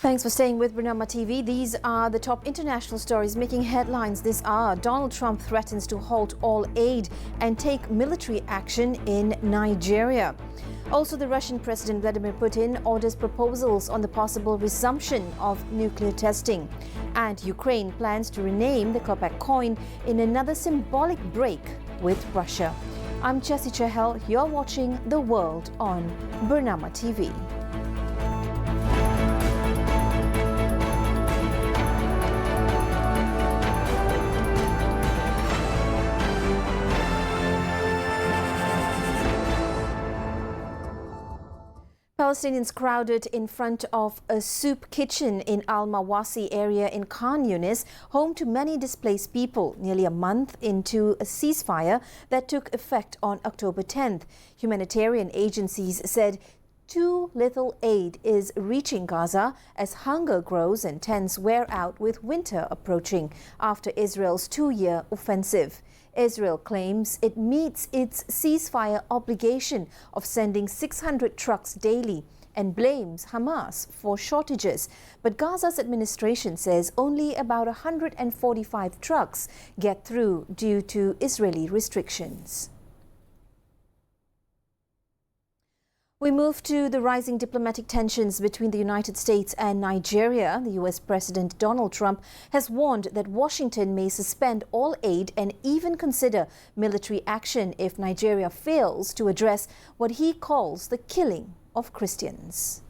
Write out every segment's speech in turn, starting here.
Thanks for staying with Bernama TV. These are the top international stories making headlines this hour. Donald Trump threatens to halt all aid and take military action in Nigeria. Also, the Russian President Vladimir Putin orders proposals on the possible resumption of nuclear testing. And Ukraine plans to rename the Kopeck coin in another symbolic break with Russia. I'm Jessy Chahal. You're watching The World on Bernama TV. Palestinians crowded in front of a soup kitchen in Al-Mawasi area in Khan Yunis, home to many displaced people, nearly a month into a ceasefire that took effect on October 10th. Humanitarian agencies said too little aid is reaching Gaza as hunger grows and tents wear out with winter approaching after Israel's two-year offensive. Israel claims it meets its ceasefire obligation of sending 600 trucks daily and blames Hamas for shortages. But Gaza's administration says only about 145 trucks get through due to Israeli restrictions. We move to the rising diplomatic tensions between the United States and Nigeria. The U.S. President Donald Trump has warned that Washington may suspend all aid and even consider military action if Nigeria fails to address what he calls the killing of Christians.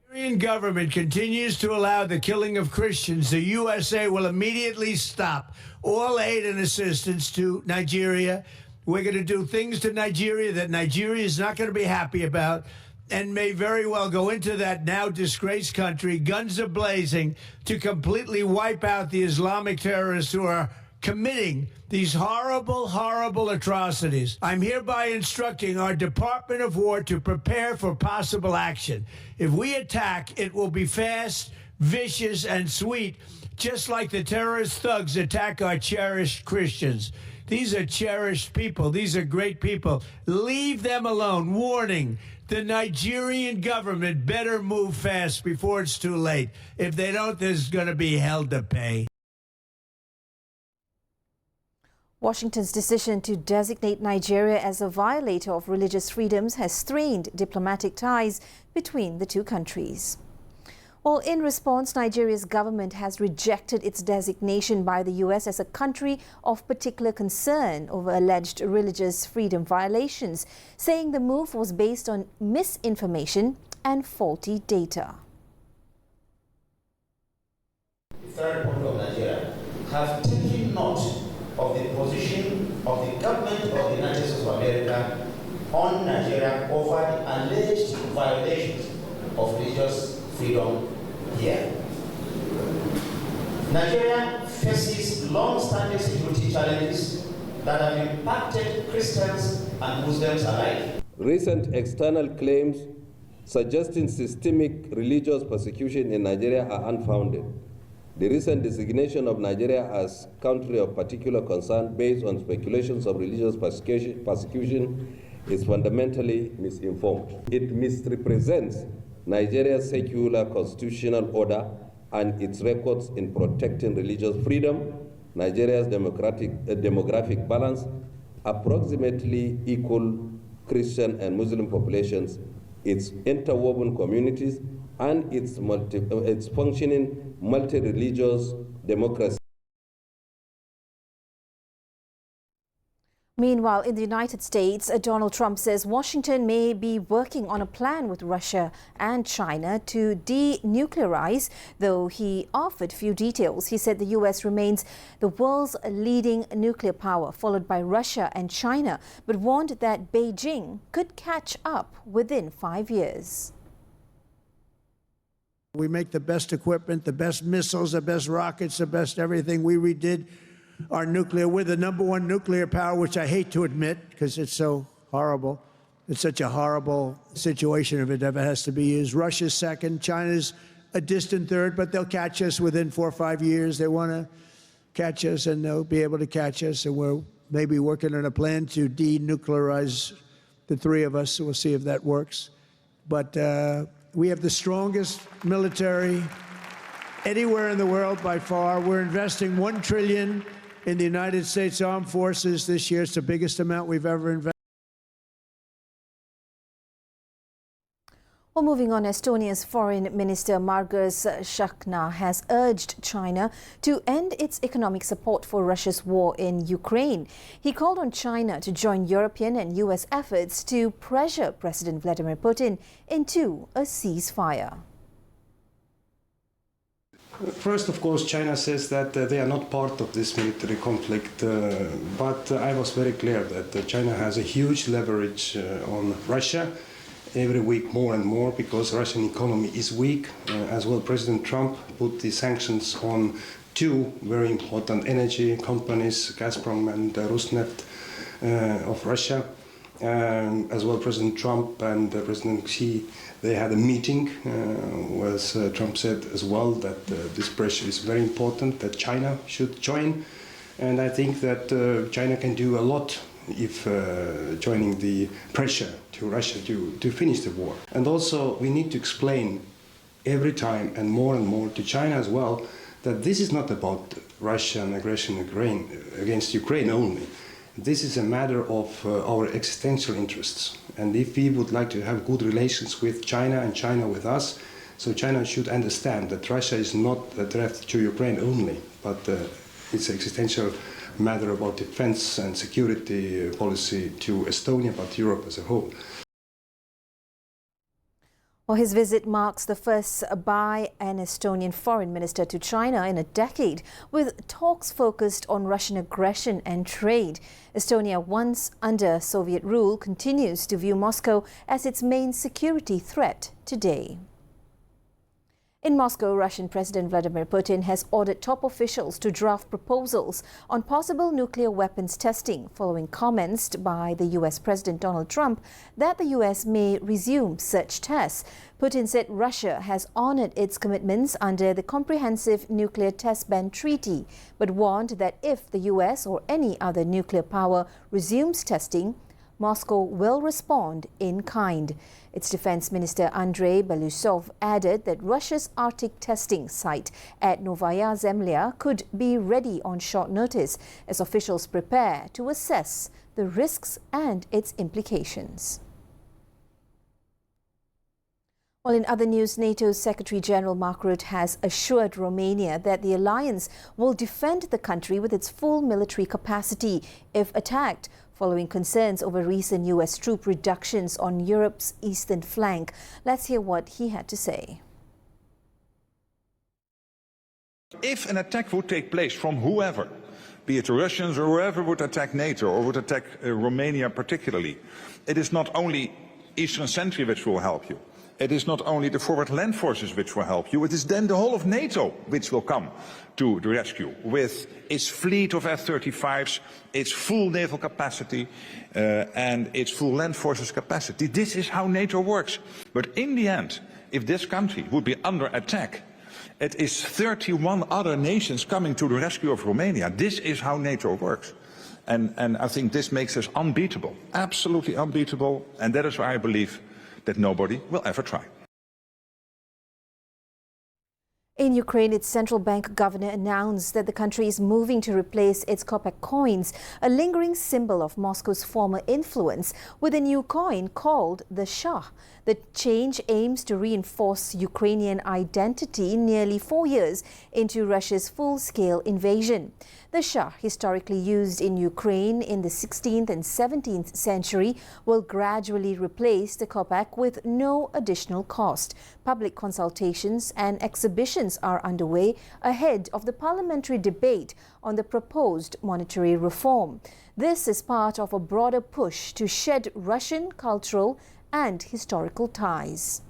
If the Nigerian government continues to allow the killing of Christians, the USA will immediately stop all aid and assistance to Nigeria. We're going to do things to Nigeria that Nigeria is not going to be happy about and may very well go into that now disgraced country, guns are blazing, to completely wipe out the Islamic terrorists who are committing these horrible, horrible atrocities. I'm hereby instructing our Department of War to prepare for possible action. If we attack, it will be fast, vicious, and sweet, just like the terrorist thugs attack our cherished Christians. These are cherished people. These are great people. Leave them alone. Warning, the Nigerian government better move fast before it's too late. If they don't, there's going to be hell to pay. Washington's decision to designate Nigeria as a violator of religious freedoms has strained diplomatic ties between the two countries. Well, in response, Nigeria's government has rejected its designation by the U.S. as a country of particular concern over alleged religious freedom violations, saying the move was based on misinformation and faulty data. The Federal Republic of Nigeria have taken note of the position of the government of the United States of America on Nigeria over the alleged violations of religious freedom here. Nigeria faces long-standing security challenges that have impacted Christians and Muslims alike. Recent external claims suggesting systemic religious persecution in Nigeria are unfounded. The recent designation of Nigeria as country of particular concern based on speculations of religious persecution is fundamentally misinformed. It misrepresents Nigeria's secular constitutional order and its records in protecting religious freedom, Nigeria's demographic balance, approximately equal Christian and Muslim populations, its interwoven communities, and its functioning multi-religious democracy. Meanwhile, in the United States, Donald Trump says Washington may be working on a plan with Russia and China to denuclearize, though he offered few details. He said the U.S. remains the world's leading nuclear power, followed by Russia and China, but warned that Beijing could catch up within 5 years. We make the best equipment, the best missiles, the best rockets, the best everything. We redid our nuclear. We're the #1 nuclear power, which I hate to admit because it's so horrible. It's such a horrible situation if it ever has to be used. Russia's second, China's a distant third, but they'll catch us within 4 or 5 years. They want to catch us, and they'll be able to catch us, and we're maybe working on a plan to denuclearize the three of us, so we'll see if that works. But We have the strongest military anywhere in the world by far. We're investing $1 trillion in the United States Armed Forces this year. It's the biggest amount we've ever invested. Well, moving on, Estonia's Foreign Minister Margus Tsahkna has urged China to end its economic support for Russia's war in Ukraine. He called on China to join European and US efforts to pressure President Vladimir Putin into a ceasefire. First, of course, China says that they are not part of this military conflict, but I was very clear that China has a huge leverage on Russia. Every week more and more, because Russian economy is weak. As well, President Trump put the sanctions on two very important energy companies, Gazprom and Rosneft of Russia. As well, President Trump and President Xi, they had a meeting where Trump said as well that this pressure is very important, that China should join. And I think that China can do a lot if joining the pressure to Russia to finish the war. And also we need to explain every time and more to China as well that this is not about Russian aggression against Ukraine only. This is a matter of our existential interests. And if we would like to have good relations with China and China with us, so China should understand that Russia is not a threat to Ukraine only, but it's an existential matter about defense and security policy to Estonia, but Europe as a whole. Well, his visit marks the first by an Estonian foreign minister to China in a decade, with talks focused on Russian aggression and trade. Estonia, once under Soviet rule, continues to view Moscow as its main security threat today. In Moscow, Russian President Vladimir Putin has ordered top officials to draft proposals on possible nuclear weapons testing, following comments by the US President Donald Trump that the US may resume such tests. Putin said Russia has honored its commitments under the Comprehensive Nuclear Test Ban Treaty, but warned that if the US or any other nuclear power resumes testing, Moscow will respond in kind. Its Defense Minister Andrei Belousov added that Russia's Arctic testing site at Novaya Zemlya could be ready on short notice as officials prepare to assess the risks and its implications. Well, in other news, NATO's Secretary-General Mark Rutte has assured Romania that the alliance will defend the country with its full military capacity if attacked, following concerns over recent US troop reductions on Europe's eastern flank. Let's hear what he had to say. If an attack would take place from whoever, be it the Russians or whoever would attack NATO or would attack Romania particularly, it is not only Eastern Sentry which will help you. It is not only the forward land forces which will help you, it is then the whole of NATO which will come to the rescue with its fleet of F-35s, its full naval capacity and its full land forces capacity. This is how NATO works. But in the end, if this country would be under attack, it is 31 other nations coming to the rescue of Romania. This is how NATO works. And I think this makes us unbeatable, absolutely unbeatable. And that is why I believe that nobody will ever try. In Ukraine, its central bank governor announced that the country is moving to replace its kopeck coins, a lingering symbol of Moscow's former influence, with a new coin called the Shah. The change aims to reinforce Ukrainian identity nearly 4 years into Russia's full-scale invasion. The Shah, historically used in Ukraine in the 16th and 17th century, will gradually replace the kopeck with no additional cost. Public consultations and exhibitions are underway ahead of the parliamentary debate on the proposed monetary reform. This is part of a broader push to shed Russian cultural and historical ties.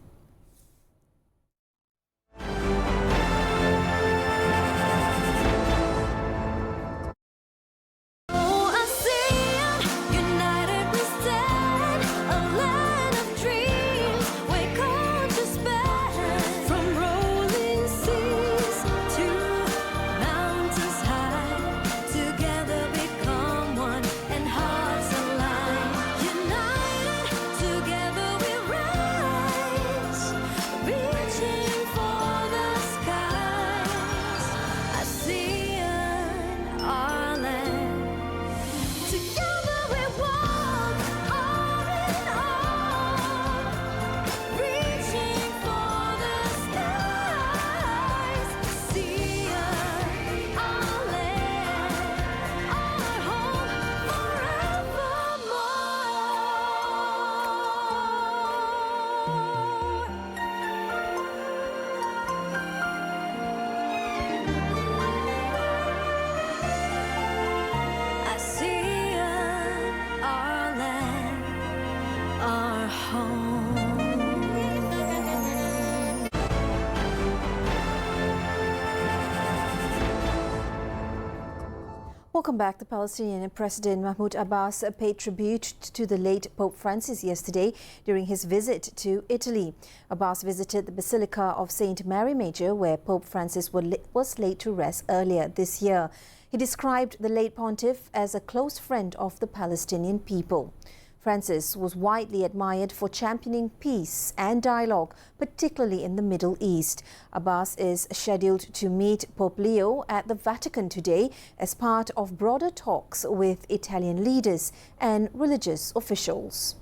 Welcome back. The Palestinian President Mahmoud Abbas paid tribute to the late Pope Francis yesterday during his visit to Italy. Abbas visited the Basilica of St. Mary Major, where Pope Francis was laid to rest earlier this year. He described the late pontiff as a close friend of the Palestinian people. Francis was widely admired for championing peace and dialogue, particularly in the Middle East. Abbas is scheduled to meet Pope Leo at the Vatican today as part of broader talks with Italian leaders and religious officials.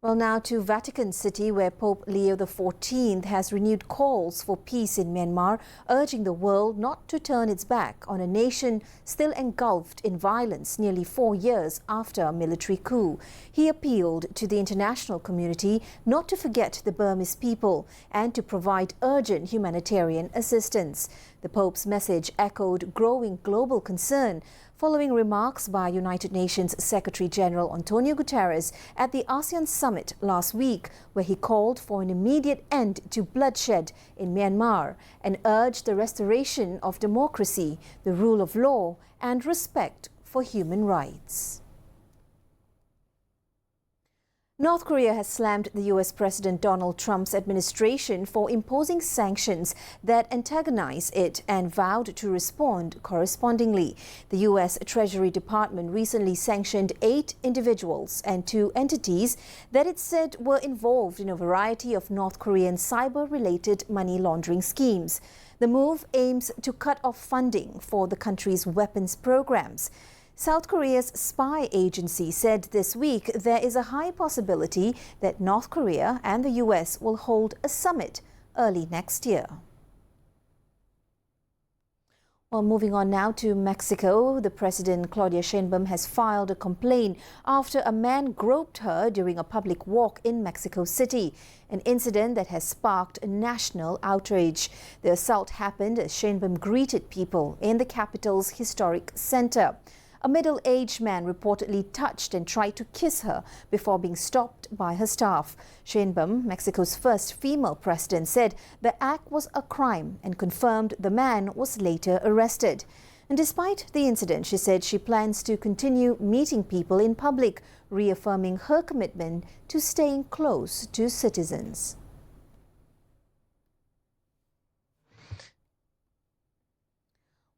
Well, now to Vatican City, where Pope Leo XIV has renewed calls for peace in Myanmar, urging the world not to turn its back on a nation still engulfed in violence nearly 4 years after a military coup. He appealed to the international community not to forget the Burmese people and to provide urgent humanitarian assistance. The Pope's message echoed growing global concern following remarks by United Nations Secretary-General Antonio Guterres at the ASEAN summit last week, where he called for an immediate end to bloodshed in Myanmar and urged the restoration of democracy, the rule of law, and respect for human rights. North Korea has slammed the U.S. President Donald Trump's administration for imposing sanctions that antagonize it and vowed to respond correspondingly. The U.S. Treasury Department recently sanctioned 8 individuals and 2 entities that it said were involved in a variety of North Korean cyber-related money laundering schemes. The move aims to cut off funding for the country's weapons programs. South Korea's spy agency said this week there is a high possibility that North Korea and the U.S. will hold a summit early next year. Well, moving on now to Mexico, the President Claudia Sheinbaum has filed a complaint after a man groped her during a public walk in Mexico City, an incident that has sparked national outrage. The assault happened as Sheinbaum greeted people in the capital's historic center. A middle-aged man reportedly touched and tried to kiss her before being stopped by her staff. Sheinbaum, Mexico's first female president, said the act was a crime and confirmed the man was later arrested. And despite the incident, she said she plans to continue meeting people in public, reaffirming her commitment to staying close to citizens.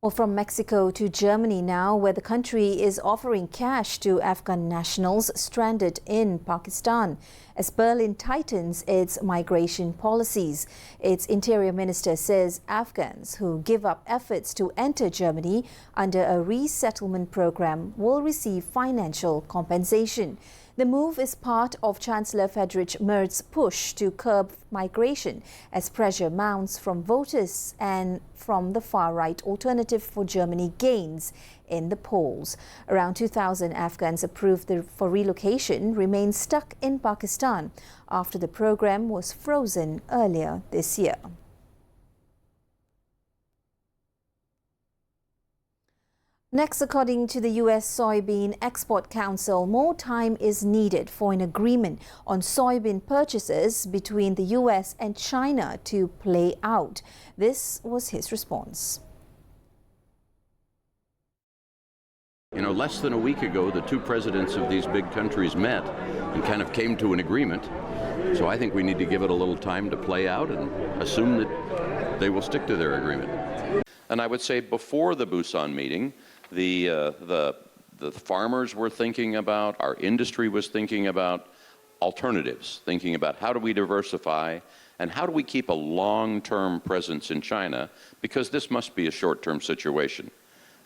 Well, from Mexico to Germany now, where the country is offering cash to Afghan nationals stranded in Pakistan as Berlin tightens its migration policies. Its interior minister says Afghans who give up efforts to enter Germany under a resettlement program will receive financial compensation. The move is part of Chancellor Friedrich Merz's push to curb migration as pressure mounts from voters and from the far-right Alternative for Germany gains in the polls. Around 2,000 Afghans approved for relocation remain stuck in Pakistan after the program was frozen earlier this year. Next, according to the U.S. Soybean Export Council, more time is needed for an agreement on soybean purchases between the U.S. and China to play out. This was his response. You know, less than a week ago, the 2 presidents of these big countries met and kind of came to an agreement. So I think we need to give it a little time to play out and assume that they will stick to their agreement. And I would say before the Busan meeting, the farmers were thinking about, our industry was thinking about alternatives, thinking about how do we diversify and how do we keep a long-term presence in China, because this must be a short-term situation.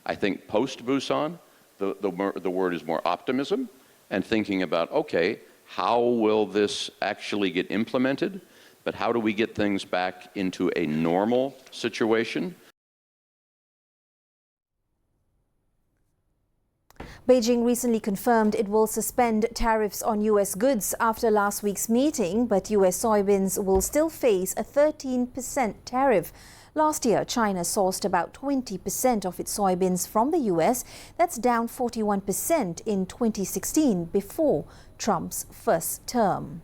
I think post-Busan, the word is more optimism and thinking about, okay, how will this actually get implemented, but how do we get things back into a normal situation? Beijing recently confirmed it will suspend tariffs on U.S. goods after last week's meeting, but U.S. soybeans will still face a 13% tariff. Last year, China sourced about 20% of its soybeans from the U.S. That's down 41% in 2016, before Trump's first term.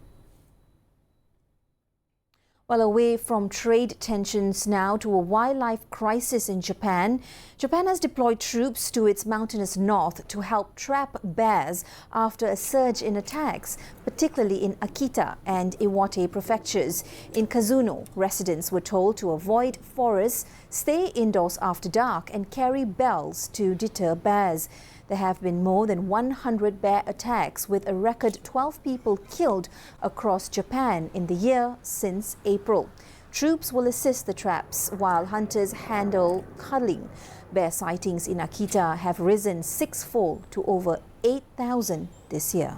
Well, away from trade tensions now to a wildlife crisis in Japan. Japan has deployed troops to its mountainous north to help trap bears after a surge in attacks, particularly in Akita and Iwate prefectures. In Kazuno, residents were told to avoid forests, stay indoors after dark and carry bells to deter bears. There have been more than 100 bear attacks, with a record 12 people killed across Japan in the year since April. Troops will assist the traps while hunters handle culling. Bear sightings in Akita have risen sixfold to over 8,000 this year.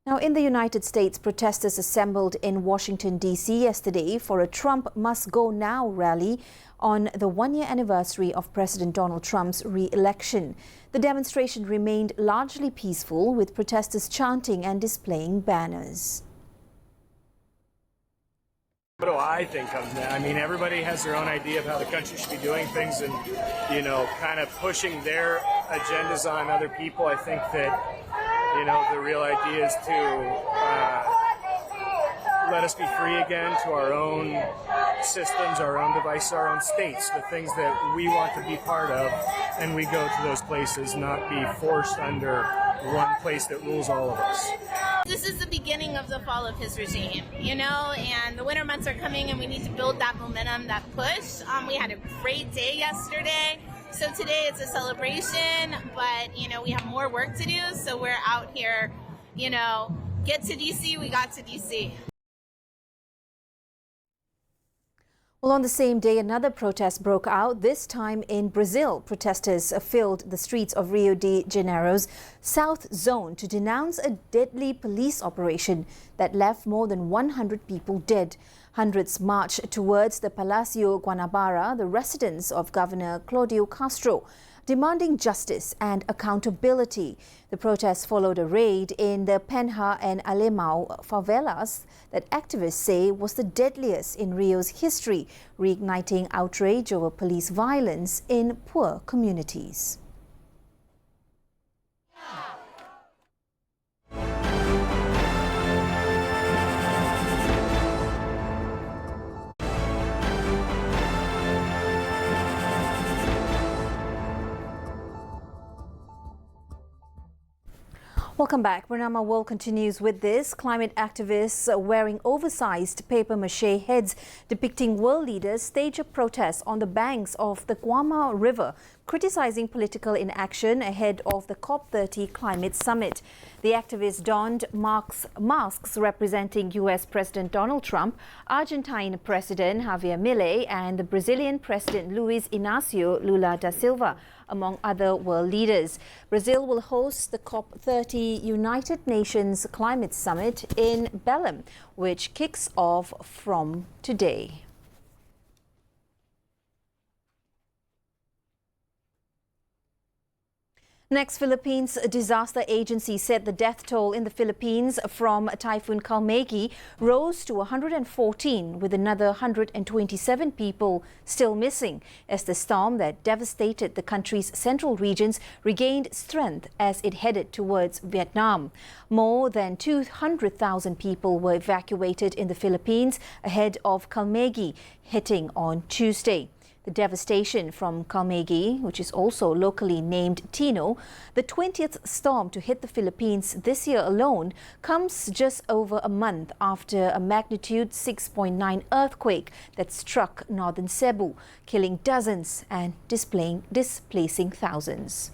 Now, in the United States, protesters assembled in Washington, D.C. yesterday for a Trump Must Go Now rally on the one-year anniversary of President Donald Trump's re-election. The demonstration remained largely peaceful, with protesters chanting and displaying banners. What do I think of that? I mean, everybody has their own idea of how the country should be doing things and, you know, kind of pushing their agendas on other people. I think that, you know, the real idea is to let us be free again to our own systems, our own devices, our own states, the things that we want to be part of, and we go to those places, not be forced under one place that rules all of us. This is the beginning of the fall of his regime, you know, and the winter months are coming and we need to build that momentum, that push. We had a great day yesterday. So today it's a celebration, but, you know, we have more work to do. So we're out here, you know, get to DC, we got to DC. Well, on the same day, another protest broke out, this time in Brazil. Protesters filled the streets of Rio de Janeiro's South Zone to denounce a deadly police operation that left more than 100 people dead. Hundreds marched towards the Palacio Guanabara, the residence of Governor Claudio Castro, demanding justice and accountability. The protests followed a raid in the Penha and Alemão favelas that activists say was the deadliest in Rio's history, reigniting outrage over police violence in poor communities. Welcome back. Bernama World continues with this. Climate activists wearing oversized papier-mâché heads depicting world leaders stage a protest on the banks of the Guama River, criticizing political inaction ahead of the COP30 climate summit. The activists donned masks representing U.S. President Donald Trump, Argentine President Javier Milei, and the Brazilian President Luiz Inácio Lula da Silva, among other world leaders. Brazil will host the COP30 United Nations Climate Summit in Belém, which kicks off from today. Next, Philippines Disaster Agency said the death toll in the Philippines from Typhoon Kalmegi rose to 114, with another 127 people still missing, as the storm that devastated the country's central regions regained strength as it headed towards Vietnam. More than 200,000 people were evacuated in the Philippines ahead of Kalmegi hitting on Tuesday. The devastation from Kalmegi, which is also locally named Tino, the 20th storm to hit the Philippines this year alone, comes just over a month after a magnitude 6.9 earthquake that struck northern Cebu, killing dozens and displacing thousands.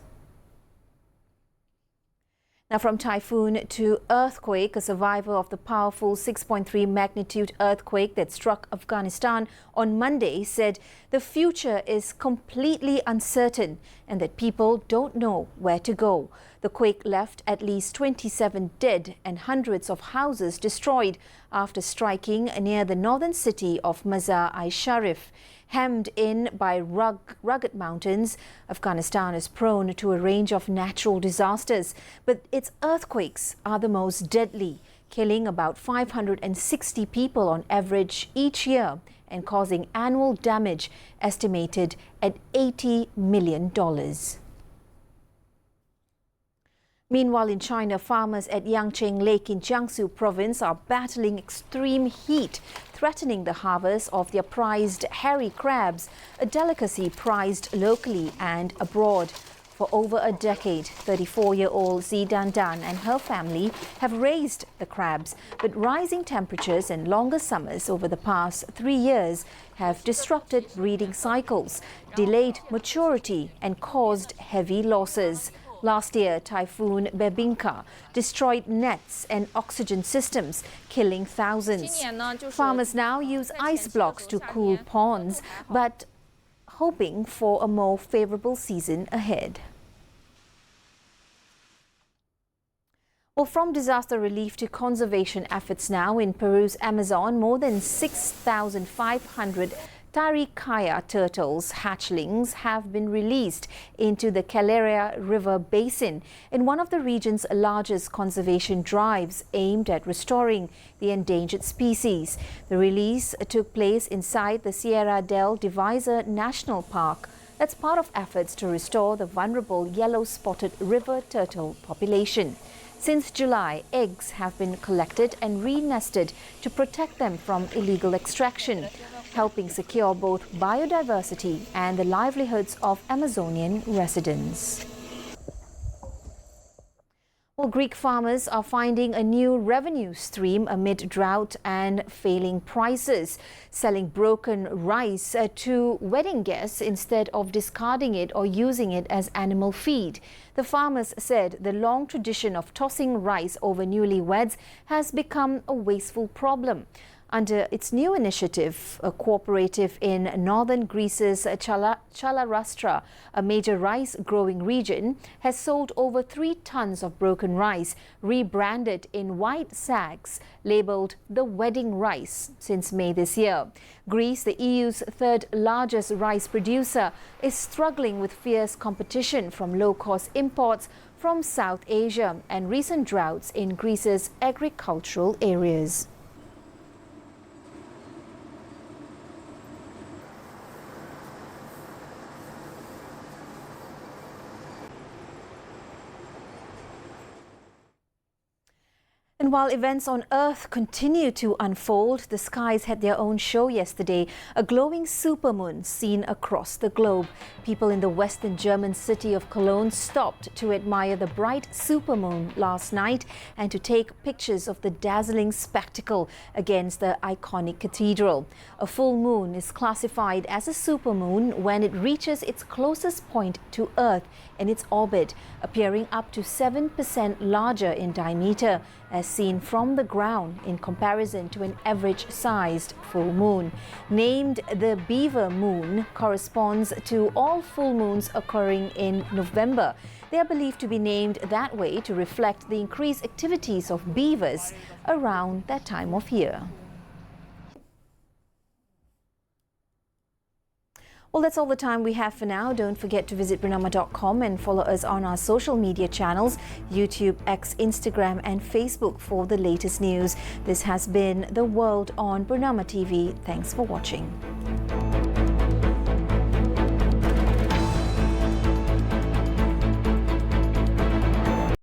Now, from typhoon to earthquake, a survivor of the powerful 6.3 magnitude earthquake that struck Afghanistan on Monday said the future is completely uncertain and that people don't know where to go. The quake left at least 27 dead and hundreds of houses destroyed after striking near the northern city of Mazar-i-Sharif. Hemmed in by rugged mountains, Afghanistan is prone to a range of natural disasters, but its earthquakes are the most deadly, killing about 560 people on average each year and causing annual damage estimated at $80 million. Meanwhile, in China, farmers at Yangcheng Lake in Jiangsu province are battling extreme heat, threatening the harvest of their prized hairy crabs, a delicacy prized locally and abroad. For over a decade, 34-year-old Zi Dandan and her family have raised the crabs, but rising temperatures and longer summers over the past 3 years have disrupted breeding cycles, delayed maturity and caused heavy losses. Last year, Typhoon Bebinka destroyed nets and oxygen systems, killing thousands. Farmers now use ice blocks to cool ponds, but hoping for a more favorable season ahead. Well, from disaster relief to conservation efforts now in Peru's Amazon, more than 6,500 Tarikaya turtles hatchlings have been released into the Calera River Basin in one of the region's largest conservation drives aimed at restoring the endangered species. The release took place inside the Sierra del Divisor National Park. That's part of efforts to restore the vulnerable yellow-spotted river turtle population. Since July, eggs have been collected and re-nested to protect them from illegal extraction, helping secure both biodiversity and the livelihoods of Amazonian residents. Well, Greek farmers are finding a new revenue stream amid drought and failing prices, selling broken rice to wedding guests instead of discarding it or using it as animal feed. The farmers said the long tradition of tossing rice over newlyweds has become a wasteful problem. Under its new initiative, a cooperative in northern Greece's Chalarastra, a major rice-growing region, has sold over 3 tons of broken rice, rebranded in white sacks, labelled the wedding rice, since May this year. Greece, the EU's third largest rice producer, is struggling with fierce competition from low-cost imports from South Asia and recent droughts in Greece's agricultural areas. And while events on Earth continue to unfold, the skies had their own show yesterday, a glowing supermoon seen across the globe. People in the western German city of Cologne stopped to admire the bright supermoon last night and to take pictures of the dazzling spectacle against the iconic cathedral. A full moon is classified as a supermoon when it reaches its closest point to Earth in its orbit, appearing up to 7% larger in diameter, as seen from the ground in comparison to an average-sized full moon. Named the Beaver Moon, corresponds to all full moons occurring in November. They are believed to be named that way to reflect the increased activities of beavers around that time of year. Well, that's all the time we have for now. Don't forget to visit Bernama.com and follow us on our social media channels, YouTube, X, Instagram and Facebook for the latest news. This has been The World on Bernama TV. Thanks for watching.